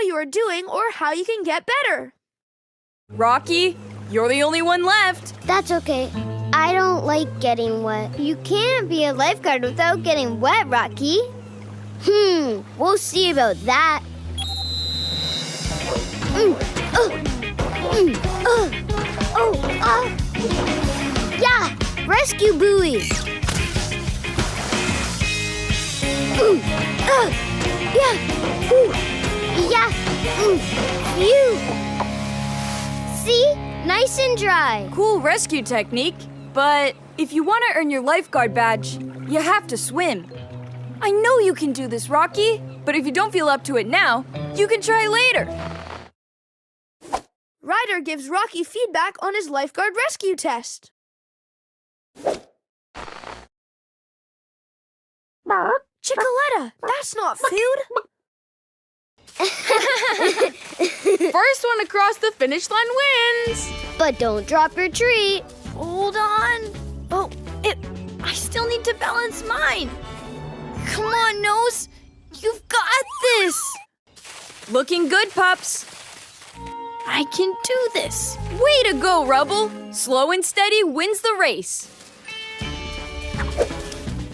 you are doing or how you can get better. Rocky, you're the only one left. That's okay. I don't like getting wet. You can't be a lifeguard without getting wet, Rocky. We'll see about that. Yeah, rescue buoy. Phew. See? Nice and dry. Cool rescue technique, but if you want to earn your lifeguard badge, you have to swim. I know you can do this, Rocky, but if you don't feel up to it now, you can try later. Ryder gives Rocky feedback on his lifeguard rescue test. Chicoletta, that's not food. First one across the finish line wins. But don't drop your treat. Hold on. I still need to balance mine. Come on, Nose. You've got this. Looking good, pups. I can do this. Way to go, Rubble. Slow and steady wins the race.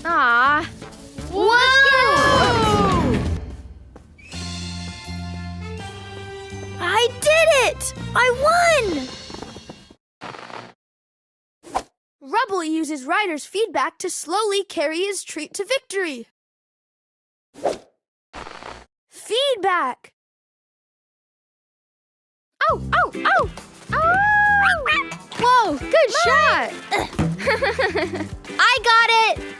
Ah. Whoa! I did it! I won! Rubble uses Ryder's feedback to slowly carry his treat to victory. Feedback. Oh! Whoa, good shot! I got it!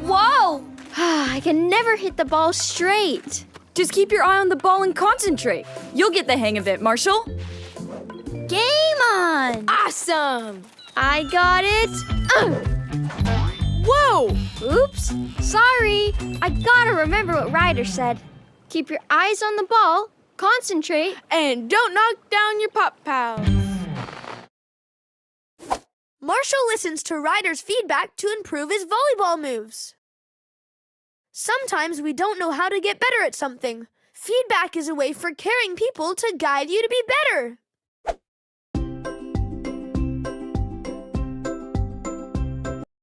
Whoa! I can never hit the ball straight. Just keep your eye on the ball and concentrate. You'll get the hang of it, Marshall. Game on! Awesome! I got it. Whoa! Oops, sorry. I gotta remember what Ryder said. Keep your eyes on the ball, concentrate, And don't knock down your pop pals. Marshall listens to Ryder's feedback to improve his volleyball moves. Sometimes we don't know how to get better at something. Feedback is a way for caring people to guide you to be better.